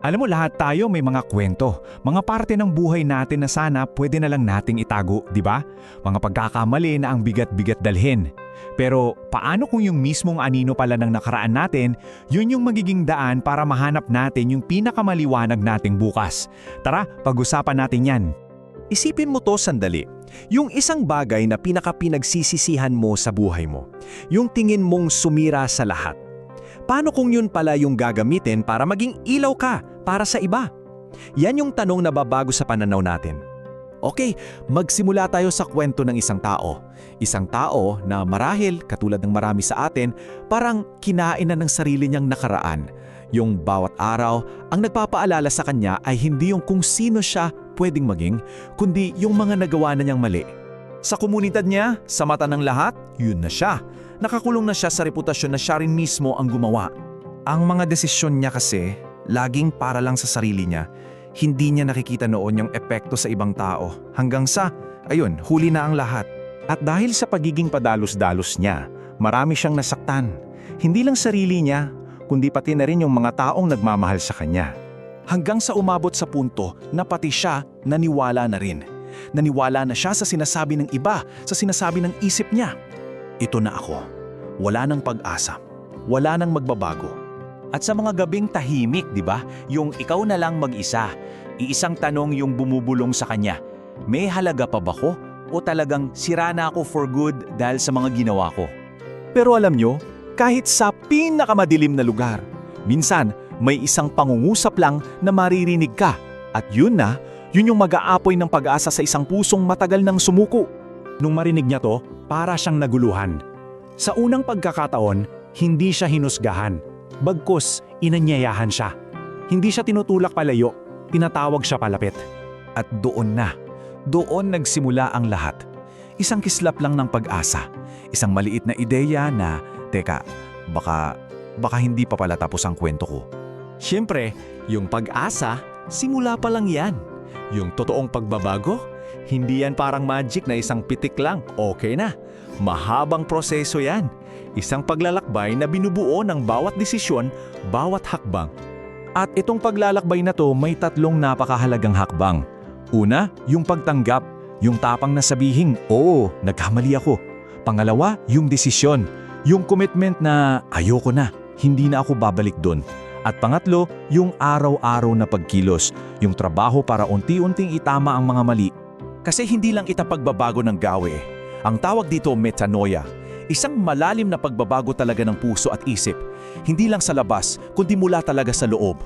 Alam mo, lahat tayo may mga kwento, mga parte ng buhay natin na sana pwede na lang nating itago, di ba? Mga pagkakamali na ang bigat-bigat dalhin. Pero paano kung yung mismong anino pala ng nakaraan natin, yun yung magiging daan para mahanap natin yung pinakamaliwanag nating bukas? Tara, pag-usapan natin yan. Isipin mo to sandali. Yung isang bagay na pinaka-pinagsisisihan mo sa buhay mo. Yung tingin mong sumira sa lahat. Paano kung yun pala yung gagamitin para maging ilaw ka para sa iba? Yan yung tanong na babago sa pananaw natin. Okay, magsimula tayo sa kwento ng isang tao. Isang tao na marahil, katulad ng marami sa atin, parang kinain na ng sarili niyang nakaraan. Yung bawat araw, ang nagpapaalala sa kanya ay hindi yung kung sino siya pwedeng maging, kundi yung mga nagawa na niyang mali. Sa komunidad niya, sa mata ng lahat, yun na siya. Nakakulong na siya sa reputasyon na siya rin mismo ang gumawa. Ang mga desisyon niya kasi, laging para lang sa sarili niya. Hindi niya nakikita noon yung epekto sa ibang tao. Hanggang sa, ayun, huli na ang lahat. At dahil sa pagiging padalos-dalos niya, marami siyang nasaktan. Hindi lang sarili niya, kundi pati na rin yung mga taong nagmamahal sa kanya. Hanggang sa umabot sa punto na pati siya naniwala na rin. Naniwala na siya sa sinasabi ng iba, sa sinasabi ng isip niya. Ito na ako. Wala nang pag-asa. Wala nang magbabago. At sa mga gabing tahimik, di ba? Yung ikaw na lang mag-isa. Iisang tanong yung bumubulong sa kanya. May halaga pa ba ko? O talagang sira na ako for good dahil sa mga ginawa ko? Pero alam nyo, kahit sa pinakamadilim na lugar, minsan may isang pangungusap lang na maririnig ka. At yun yung mag-aapoy ng pag-asa sa isang pusong matagal nang sumuko. Nung marinig niya to, para siyang naguluhan. Sa unang pagkakataon, hindi siya hinusgahan. Bagkus, inanyayahan siya. Hindi siya tinutulak palayo, tinatawag siya palapit. At doon nagsimula ang lahat. Isang kislap lang ng pag-asa. Isang maliit na ideya na, teka, baka hindi pa pala tapos ang kwento ko. Siyempre, yung pag-asa, simula pa lang yan. Yung totoong pagbabago, hindi yan parang magic na isang pitik lang, okay na. Mahabang proseso yan. Isang paglalakbay na binubuo ng bawat desisyon, bawat hakbang. At itong paglalakbay na to may tatlong napakahalagang hakbang. Una, yung pagtanggap, yung tapang na sabihing, oo, nagkamali ako. Pangalawa, yung desisyon, yung commitment na ayoko na, hindi na ako babalik doon. At pangatlo, yung araw-araw na pagkilos, yung trabaho para unti-unting itama ang mga mali. Kasi hindi lang kita pagbabago ng gawe. Ang tawag dito metanoia. Isang malalim na pagbabago talaga ng puso at isip. Hindi lang sa labas, kundi mula talaga sa loob.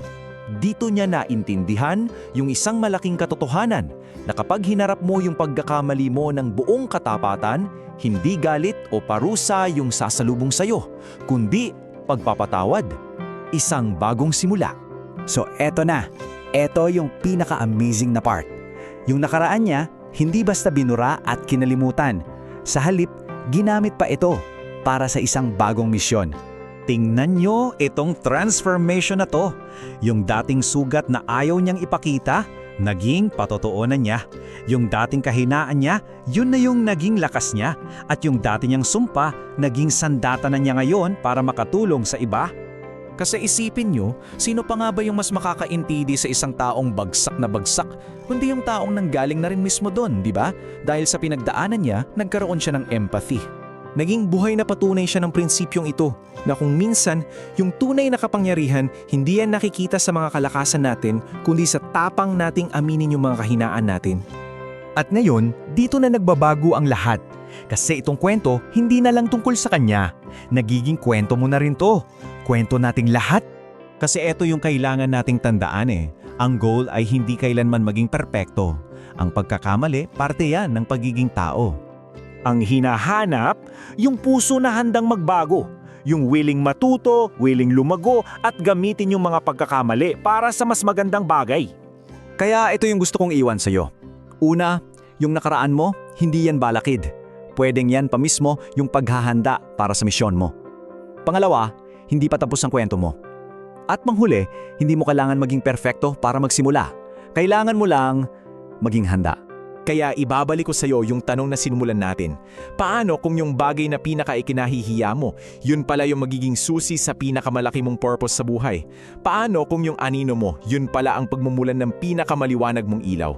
Dito niya naintindihan yung isang malaking katotohanan na kapag hinarap mo yung pagkakamali mo ng buong katapatan, hindi galit o parusa yung sasalubong sa'yo, kundi pagpapatawad. Isang bagong simula. So eto na. Eto yung pinaka-amazing na part. Yung nakaraan niya, hindi basta binura at kinalimutan. Sa halip, ginamit pa ito para sa isang bagong misyon. Tingnan nyo itong transformation na to. Yung dating sugat na ayaw niyang ipakita, naging patotoonan niya. Yung dating kahinaan niya, yun na yung naging lakas niya. At yung dati niyang sumpa, naging sandata na niya ngayon para makatulong sa iba. Kasi isipin nyo, sino pa nga ba yung mas makakaintindi sa isang taong bagsak na bagsak, kundi yung taong nanggaling na rin mismo doon, di ba? Dahil sa pinagdaanan niya, nagkaroon siya ng empathy. Naging buhay na patunay siya ng prinsipyong ito, na kung minsan, yung tunay na kapangyarihan, hindi yan nakikita sa mga kalakasan natin, kundi sa tapang nating aminin yung mga kahinaan natin. At ngayon, dito na nagbabago ang lahat. Kasi itong kwento, hindi na lang tungkol sa kanya. Nagiging kwento mo na rin to. Kwento nating lahat. Kasi ito yung kailangan nating tandaan eh. Ang goal ay hindi kailanman maging perpekto. Ang pagkakamali, parte yan ng pagiging tao. Ang hinahanap, yung puso na handang magbago. Yung willing matuto, willing lumago, at gamitin yung mga pagkakamali para sa mas magandang bagay. Kaya ito yung gusto kong iwan sa'yo. Una, yung nakaraan mo, hindi yan balakid. Pwedeng yan pa mismo yung paghahanda para sa misyon mo. Pangalawa, hindi pa tapos ang kwento mo. At manghuli, hindi mo kailangan maging perfecto para magsimula. Kailangan mo lang maging handa. Kaya ibabalik ko sa iyo yung tanong na sinumulan natin. Paano kung yung bagay na pinaka-ikinahihiya mo, yun pala yung magiging susi sa pinakamalaki mong purpose sa buhay? Paano kung yung anino mo, yun pala ang pagmumulan ng pinakamaliwanag mong ilaw?